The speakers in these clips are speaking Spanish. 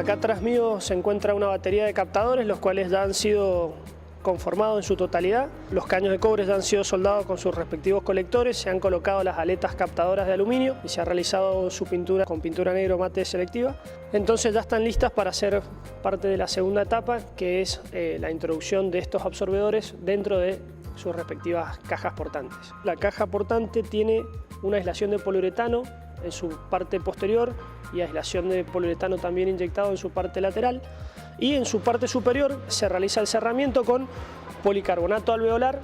Acá atrás mío se encuentra una batería de captadores, los cuales ya han sido conformados en su totalidad. Los caños de cobre ya han sido soldados con sus respectivos colectores, se han colocado las aletas captadoras de aluminio y se ha realizado su pintura con pintura negro mate selectiva. Entonces ya están listas para ser parte de la segunda etapa, que es la introducción de estos absorbedores dentro de sus respectivas cajas portantes. La caja portante tiene una aislación de poliuretano en su parte posterior y aislación de poliuretano también inyectado en su parte lateral, y en su parte superior se realiza el cerramiento con policarbonato alveolar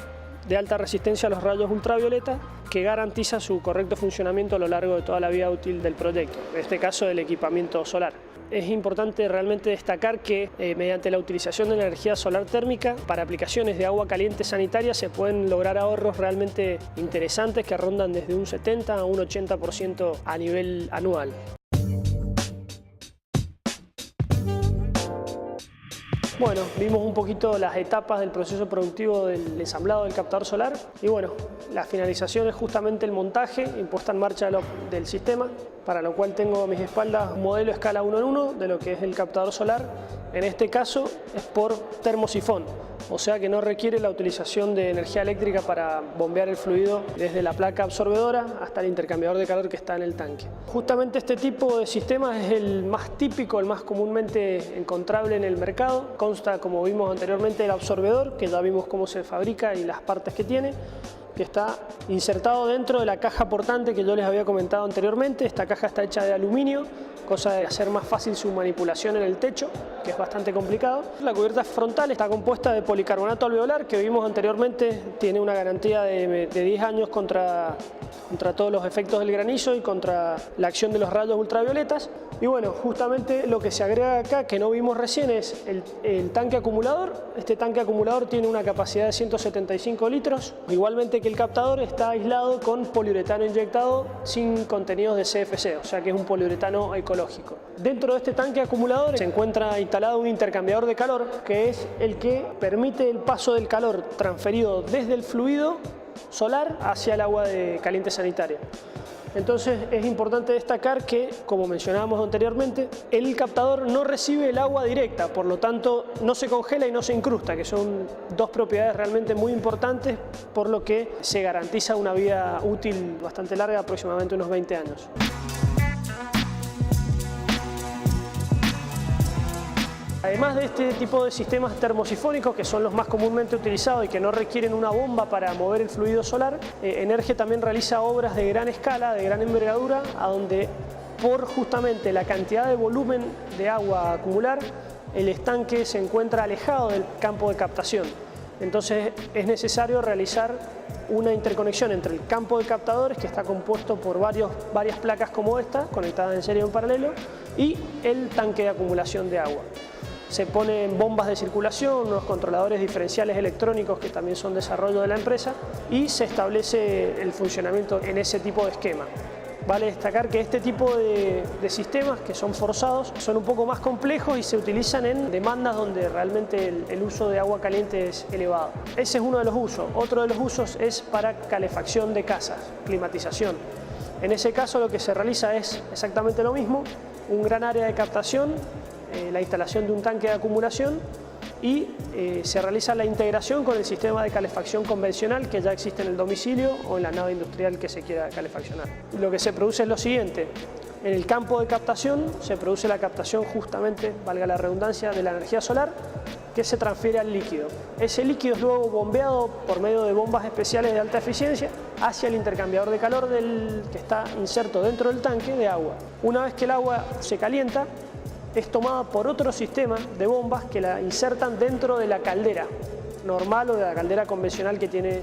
de alta resistencia a los rayos ultravioleta, que garantiza su correcto funcionamiento a lo largo de toda la vida útil del proyecto, en este caso del equipamiento solar. Es importante realmente destacar que mediante la utilización de energía solar térmica para aplicaciones de agua caliente sanitaria se pueden lograr ahorros realmente interesantes que rondan desde un 70 a un 80% a nivel anual. Bueno, vimos un poquito las etapas del proceso productivo del ensamblado del captador solar y bueno, la finalización es justamente el montaje y puesta en marcha del sistema, para lo cual tengo a mis espaldas un modelo escala 1 en 1 de lo que es el captador solar. En este caso es por termosifón, o sea que no requiere la utilización de energía eléctrica para bombear el fluido desde la placa absorbedora hasta el intercambiador de calor que está en el tanque. Justamente este tipo de sistema es el más típico, el más comúnmente encontrable en el mercado. Consta, como vimos anteriormente, del absorbedor, que ya vimos cómo se fabrica y las partes que tiene, que está insertado dentro de la caja portante que yo les había comentado anteriormente. Esta caja está hecha de aluminio, cosa de hacer más fácil su manipulación en el techo, que es bastante complicado. La cubierta frontal está compuesta de policarbonato alveolar, que vimos anteriormente, tiene una garantía de 10 años contra todos los efectos del granizo y contra la acción de los rayos ultravioletas. Y bueno, justamente lo que se agrega acá, que no vimos recién, es el tanque acumulador. Este tanque acumulador tiene una capacidad de 175 litros, igualmente que el captador. Está aislado con poliuretano inyectado sin contenidos de CFC, o sea que es un poliuretano ecológico. Dentro de este tanque acumulador se encuentra instalado un intercambiador de calor, que es el que permite el paso del calor transferido desde el fluido solar hacia el agua caliente sanitaria. Entonces es importante destacar que, como mencionábamos anteriormente, el captador no recibe el agua directa, por lo tanto no se congela y no se incrusta, que son dos propiedades realmente muy importantes, por lo que se garantiza una vida útil bastante larga, aproximadamente unos 20 años. Además de este tipo de sistemas termosifónicos, que son los más comúnmente utilizados y que no requieren una bomba para mover el fluido solar, Energe también realiza obras de gran escala, de gran envergadura, a donde por justamente la cantidad de volumen de agua a acumular, el estanque se encuentra alejado del campo de captación. Entonces es necesario realizar una interconexión entre el campo de captadores, que está compuesto por varias placas como esta, conectadas en serie o en paralelo, y el tanque de acumulación de agua. Se ponen bombas de circulación, unos controladores diferenciales electrónicos que también son desarrollo de la empresa, y se establece el funcionamiento en ese tipo de esquema. Vale destacar que este tipo de sistemas, que son forzados, son un poco más complejos y se utilizan en demandas donde realmente el uso de agua caliente es elevado. Ese es uno de los usos. Otro de los usos es para calefacción de casas, climatización. En ese caso lo que se realiza es exactamente lo mismo, un gran área de captación, la instalación de un tanque de acumulación y se realiza la integración con el sistema de calefacción convencional que ya existe en el domicilio o en la nave industrial que se quiera calefaccionar. Lo que se produce es lo siguiente: en el campo de captación se produce la captación justamente, valga la redundancia, de la energía solar, que se transfiere al líquido. Ese líquido es luego bombeado por medio de bombas especiales de alta eficiencia hacia el intercambiador de calor que está inserto dentro del tanque de agua. Una vez que el agua se calienta, es tomada por otro sistema de bombas que la insertan dentro de la caldera normal o de la caldera convencional que tiene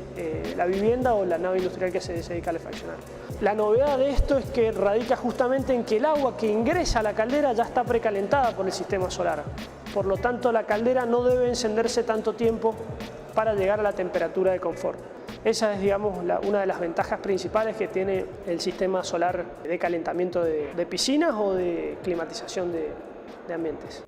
la vivienda o la nave industrial que se dedica a calefaccionar. La novedad de esto es que radica justamente en que el agua que ingresa a la caldera ya está precalentada por el sistema solar. Por lo tanto, la caldera no debe encenderse tanto tiempo para llegar a la temperatura de confort. Esa es, digamos, una de las ventajas principales que tiene el sistema solar de calentamiento de piscinas o de climatización de ambientes.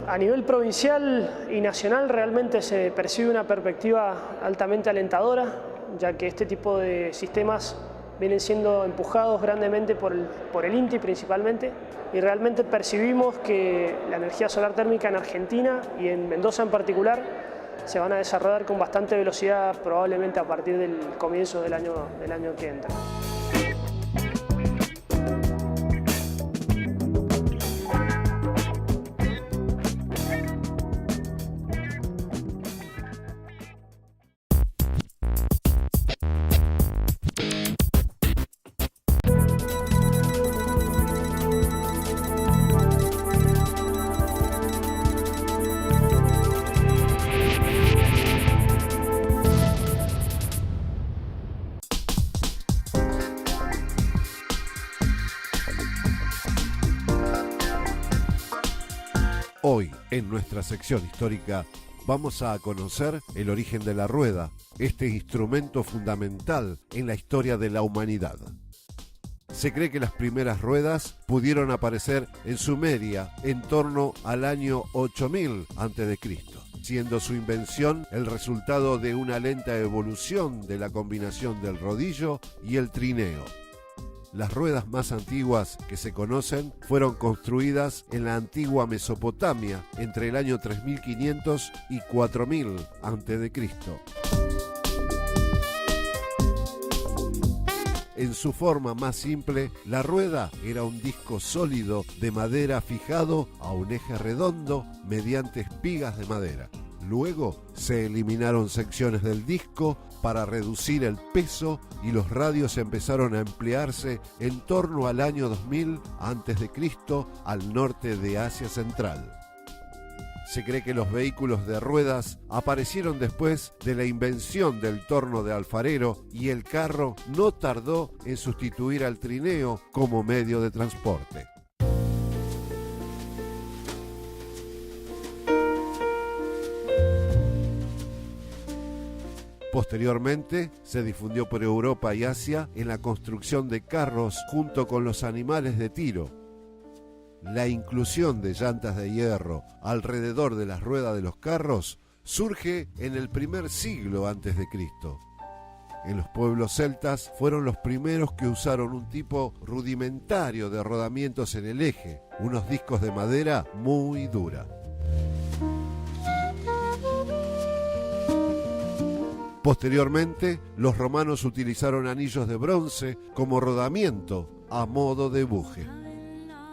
A nivel provincial y nacional realmente se percibe una perspectiva altamente alentadora, ya que este tipo de sistemas vienen siendo empujados grandemente por el INTI principalmente, y realmente percibimos que la energía solar térmica en Argentina y en Mendoza en particular se van a desarrollar con bastante velocidad, probablemente a partir del comienzo del año que entra. Hoy, en nuestra sección histórica, vamos a conocer el origen de la rueda, este instrumento fundamental en la historia de la humanidad. Se cree que las primeras ruedas pudieron aparecer en Sumeria en torno al año 8000 a.C., siendo su invención el resultado de una lenta evolución de la combinación del rodillo y el trineo. Las ruedas más antiguas que se conocen fueron construidas en la antigua Mesopotamia entre el año 3500 y 4000 a.C. En su forma más simple, la rueda era un disco sólido de madera fijado a un eje redondo mediante espigas de madera. Luego se eliminaron secciones del disco para reducir el peso y los radios empezaron a emplearse en torno al año 2000 a.C. al norte de Asia Central. Se cree que los vehículos de ruedas aparecieron después de la invención del torno de alfarero y el carro no tardó en sustituir al trineo como medio de transporte. Posteriormente, se difundió por Europa y Asia en la construcción de carros junto con los animales de tiro. La inclusión de llantas de hierro alrededor de las ruedas de los carros surge en el primer siglo a.C. En los pueblos celtas fueron los primeros que usaron un tipo rudimentario de rodamientos en el eje, unos discos de madera muy dura. Posteriormente, los romanos utilizaron anillos de bronce como rodamiento a modo de buje.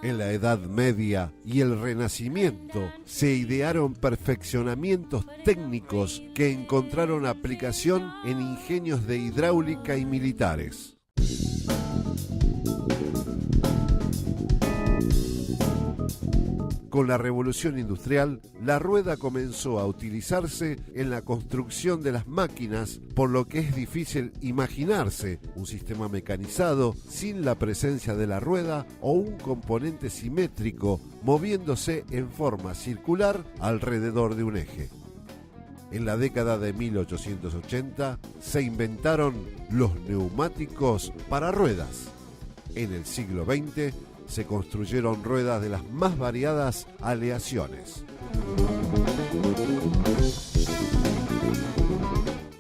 En la Edad Media y el Renacimiento se idearon perfeccionamientos técnicos que encontraron aplicación en ingenios de hidráulica y militares. Con la Revolución Industrial, la rueda comenzó a utilizarse en la construcción de las máquinas, por lo que es difícil imaginarse un sistema mecanizado sin la presencia de la rueda o un componente simétrico moviéndose en forma circular alrededor de un eje. En la década de 1880 se inventaron los neumáticos para ruedas. En el siglo XX se construyeron ruedas de las más variadas aleaciones.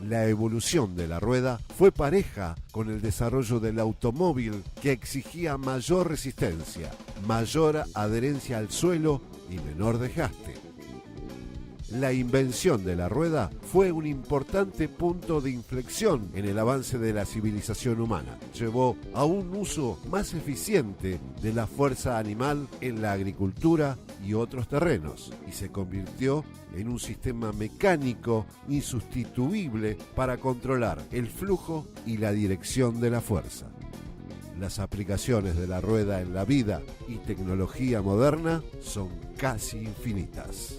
La evolución de la rueda fue pareja con el desarrollo del automóvil, que exigía mayor resistencia, mayor adherencia al suelo y menor desgaste. La invención de la rueda fue un importante punto de inflexión en el avance de la civilización humana. Llevó a un uso más eficiente de la fuerza animal en la agricultura y otros terrenos, y se convirtió en un sistema mecánico insustituible para controlar el flujo y la dirección de la fuerza. Las aplicaciones de la rueda en la vida y tecnología moderna son casi infinitas.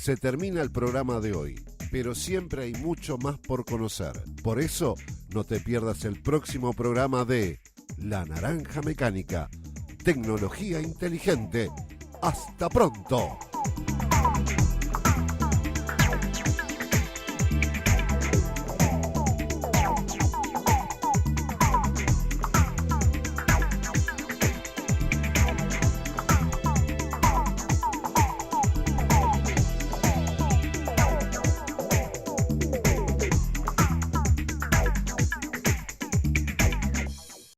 Se termina el programa de hoy, pero siempre hay mucho más por conocer. Por eso, no te pierdas el próximo programa de La Naranja Mecánica, tecnología inteligente. ¡Hasta pronto!